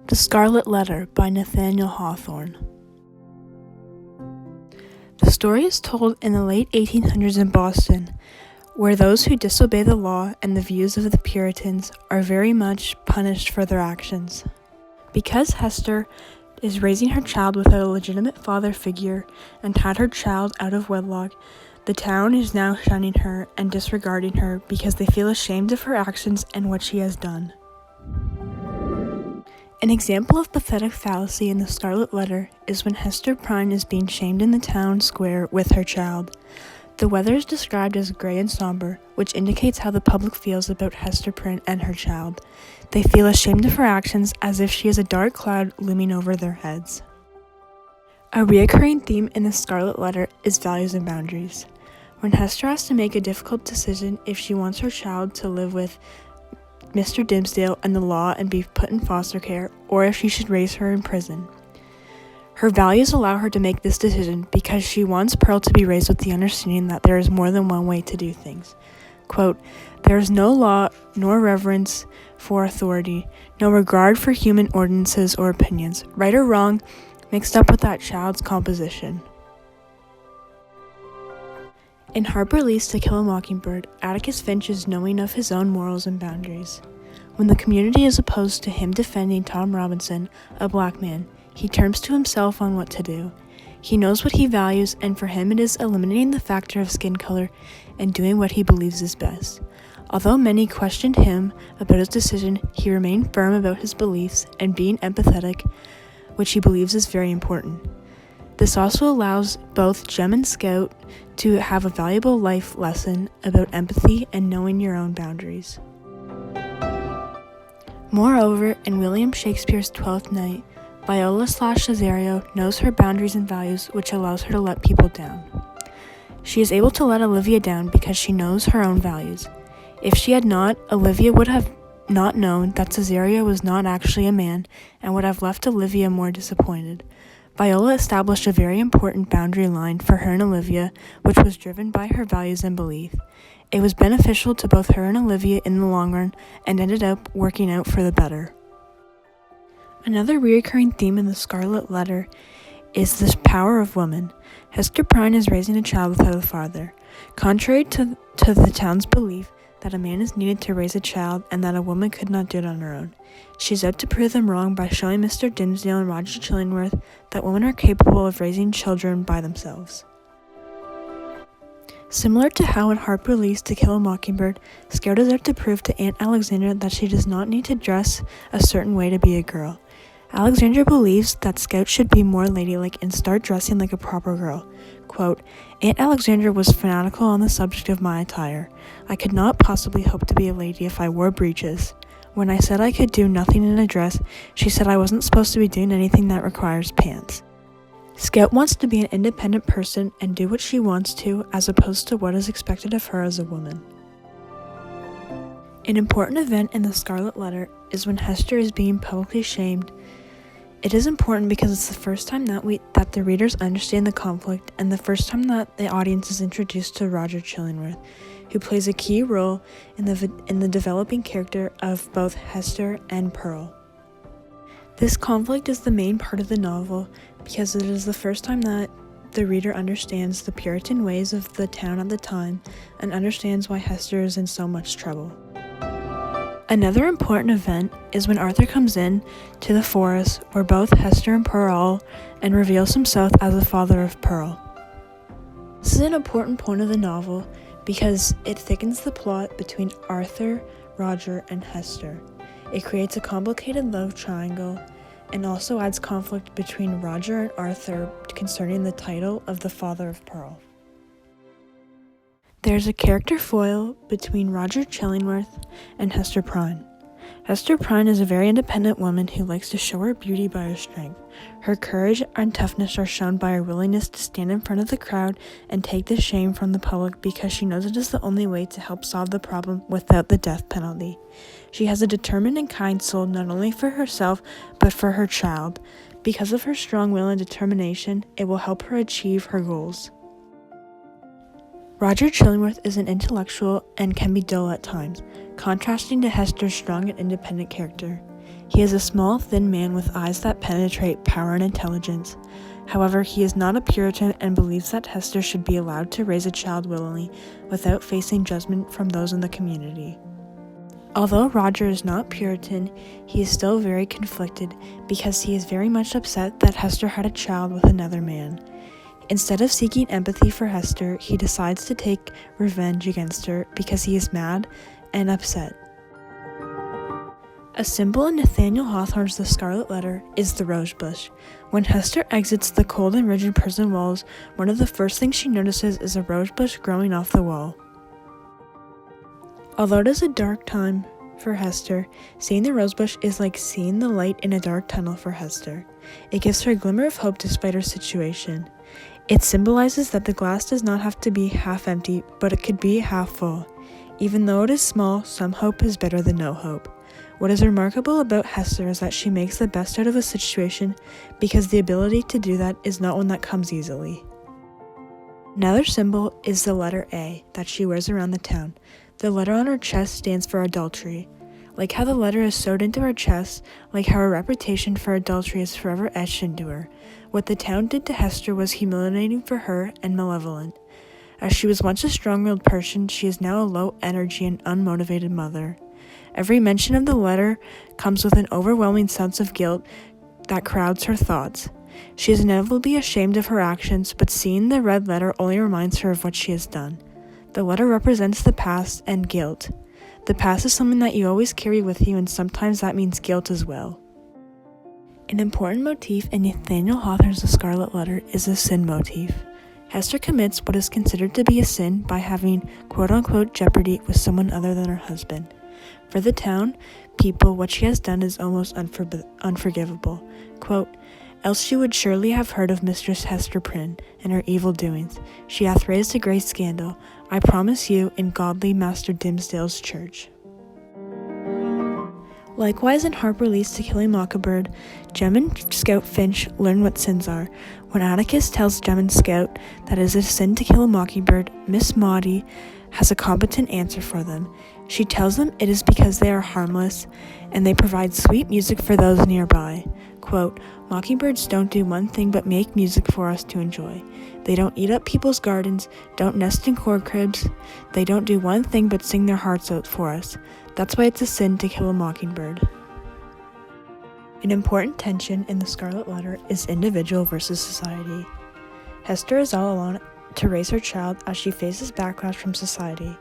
The Scarlet Letter by Nathaniel Hawthorne. The story is told in the late 1800s in Boston, where those who disobey the law and the views of the Puritans are very much punished for their actions. Because Hester is raising her child without a legitimate father figure and had her child out of wedlock, the town is now shunning her and disregarding her because they feel ashamed of her actions and what she has done. An example of pathetic fallacy in the Scarlet Letter is when Hester Prynne is being shamed in the town square with her child. The weather is described as gray and somber, which indicates how the public feels about Hester Prynne and her child. They feel ashamed of her actions as if she is a dark cloud looming over their heads. A recurring theme in the Scarlet Letter is values and boundaries. When Hester has to make a difficult decision if she wants her child to live with Mr. Dimmesdale and the law and be put in foster care, or if she should raise her in prison. Her values allow her to make this decision because she wants Pearl to be raised with the understanding that there is more than one way to do things. Quote, "There is no law, nor reverence for authority, no regard for human ordinances or opinions, right or wrong, mixed up with that child's composition." In Harper Lee's To Kill a Mockingbird, Atticus Finch is knowing of his own morals and boundaries. When the community is opposed to him defending Tom Robinson, a black man, he turns to himself on what to do. He knows what he values, and for him it is eliminating the factor of skin color and doing what he believes is best. Although many questioned him about his decision, he remained firm about his beliefs and being empathetic, which he believes is very important. This also allows both Jem and Scout to have a valuable life lesson about empathy and knowing your own boundaries. Moreover, in William Shakespeare's Twelfth Night, Viola Cesario knows her boundaries and values, which allows her to let people down. She is able to let Olivia down because she knows her own values. If she had not, Olivia would have not known that Cesario was not actually a man and would have left Olivia more disappointed. Viola established a very important boundary line for her and Olivia, which was driven by her values and belief. It was beneficial to both her and Olivia in the long run and ended up working out for the better. Another recurring theme in the Scarlet Letter is the power of women. Hester Prynne is raising a child without a father. Contrary to the town's belief that a man is needed to raise a child and that a woman could not do it on her own, she is out to prove them wrong by showing Mr. Dimmesdale and Roger Chillingworth that women are capable of raising children by themselves. Similar to how in Harper Lee's To Kill a Mockingbird, Scout is out to prove to Aunt Alexandra that she does not need to dress a certain way to be a girl. Alexandra believes that Scout should be more ladylike and start dressing like a proper girl. Quote, "Aunt Alexandra was fanatical on the subject of my attire. I could not possibly hope to be a lady if I wore breeches. When I said I could do nothing in a dress, she said I wasn't supposed to be doing anything that requires pants." Scout wants to be an independent person and do what she wants to, as opposed to what is expected of her as a woman. An important event in the Scarlet Letter is when Hester is being publicly shamed. It is important because it's the first time that the readers understand the conflict and the first time that the audience is introduced to Roger Chillingworth, who plays a key role in the developing character of both Hester and Pearl. This conflict is the main part of the novel because it is the first time that the reader understands the Puritan ways of the town at the time and understands why Hester is in so much trouble. Another important event is when Arthur comes in to the forest where both Hester and Pearl and reveals himself as the father of Pearl. This is an important point of the novel because it thickens the plot between Arthur, Roger, and Hester. It creates a complicated love triangle and also adds conflict between Roger and Arthur concerning the title of the father of Pearl. There's a character foil between Roger Chillingworth and Hester Prynne. Hester Prynne is a very independent woman who likes to show her beauty by her strength. Her courage and toughness are shown by her willingness to stand in front of the crowd and take the shame from the public because she knows it is the only way to help solve the problem without the death penalty. She has a determined and kind soul not only for herself but for her child. Because of her strong will and determination, it will help her achieve her goals. Roger Chillingworth is an intellectual and can be dull at times, contrasting to Hester's strong and independent character. He is a small, thin man with eyes that penetrate power and intelligence. However, he is not a Puritan and believes that Hester should be allowed to raise a child willingly without facing judgment from those in the community. Although Roger is not Puritan, he is still very conflicted because he is very much upset that Hester had a child with another man. Instead of seeking empathy for Hester, he decides to take revenge against her because he is mad and upset. A symbol in Nathaniel Hawthorne's The Scarlet Letter is the rose bush. When Hester exits the cold and rigid prison walls, one of the first things she notices is a rose bush growing off the wall. Although it is a dark time for Hester, seeing the rosebush is like seeing the light in a dark tunnel for Hester. It gives her a glimmer of hope despite her situation. It symbolizes that the glass does not have to be half empty, but it could be half full. Even though it is small, some hope is better than no hope. What is remarkable about Hester is that she makes the best out of a situation because the ability to do that is not one that comes easily. Another symbol is the letter A that she wears around the town. The letter on her chest stands for adultery. Like how the letter is sewed into her chest, like how her reputation for adultery is forever etched into her. What the town did to Hester was humiliating for her and malevolent. As she was once a strong-willed person, she is now a low-energy and unmotivated mother. Every mention of the letter comes with an overwhelming sense of guilt that crowds her thoughts. She is inevitably ashamed of her actions, but seeing the red letter only reminds her of what she has done. The letter represents the past and guilt. The past is something that you always carry with you, and sometimes that means guilt as well. An important motif in Nathaniel Hawthorne's The Scarlet Letter is the sin motif. Hester commits what is considered to be a sin by having quote-unquote jeopardy with someone other than her husband. For the town people, what she has done is almost unforgivable. Quote, "Else she would surely have heard of Mistress Hester Prynne and her evil doings. She hath raised a great scandal, I promise you, in godly Master Dimmesdale's church." Likewise, in Harper Lee's To Kill a Mockingbird, Jem and Scout Finch learn what sins are. When Atticus tells Jem and Scout that it is a sin to kill a mockingbird, Miss Maudie has a competent answer for them. She tells them it is because they are harmless, and they provide sweet music for those nearby. Quote, "Mockingbirds don't do one thing but make music for us to enjoy. They don't eat up people's gardens, don't nest in corn cribs. They don't do one thing but sing their hearts out for us. That's why it's a sin to kill a mockingbird." An important tension in The Scarlet Letter is individual versus society. Hester is all alone to raise her child as she faces backlash from society.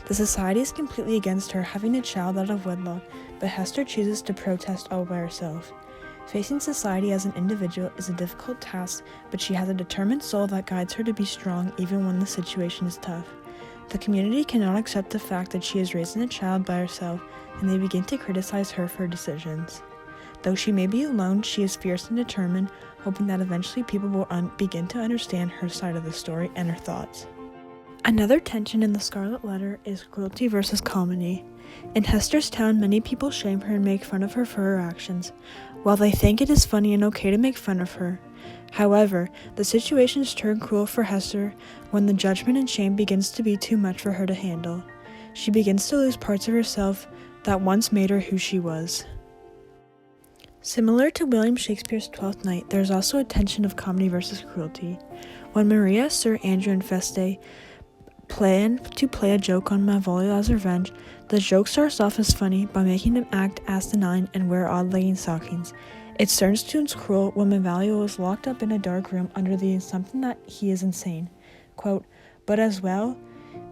The society is completely against her having a child out of wedlock, but Hester chooses to protest all by herself. Facing society as an individual is a difficult task, but she has a determined soul that guides her to be strong even when the situation is tough. The community cannot accept the fact that she is raising a child by herself, and they begin to criticize her for her decisions. Though she may be alone, she is fierce and determined, hoping that eventually people will begin to understand her side of the story and her thoughts. Another tension in The Scarlet Letter is cruelty versus comedy. In Hester's town, many people shame her and make fun of her for her actions, while they think it is funny and okay to make fun of her. However, the situations turn cruel for Hester when the judgment and shame begins to be too much for her to handle. She begins to lose parts of herself that once made her who she was. Similar to William Shakespeare's Twelfth Night, there is also a tension of comedy versus cruelty. When Maria, Sir Andrew, and Feste plan to play a joke on Malvolia's revenge, the joke starts off as funny by making him act asinine and wear odd-looking stockings. It turns to cruel when Malvolio is locked up in a dark room under the assumption that he is insane. Quote, "But as well,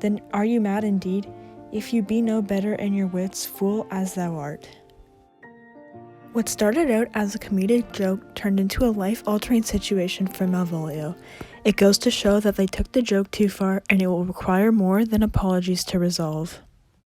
then are you mad indeed, if you be no better in your wits, fool as thou art." What started out as a comedic joke turned into a life-altering situation for Malvolio. It goes to show that they took the joke too far, and it will require more than apologies to resolve.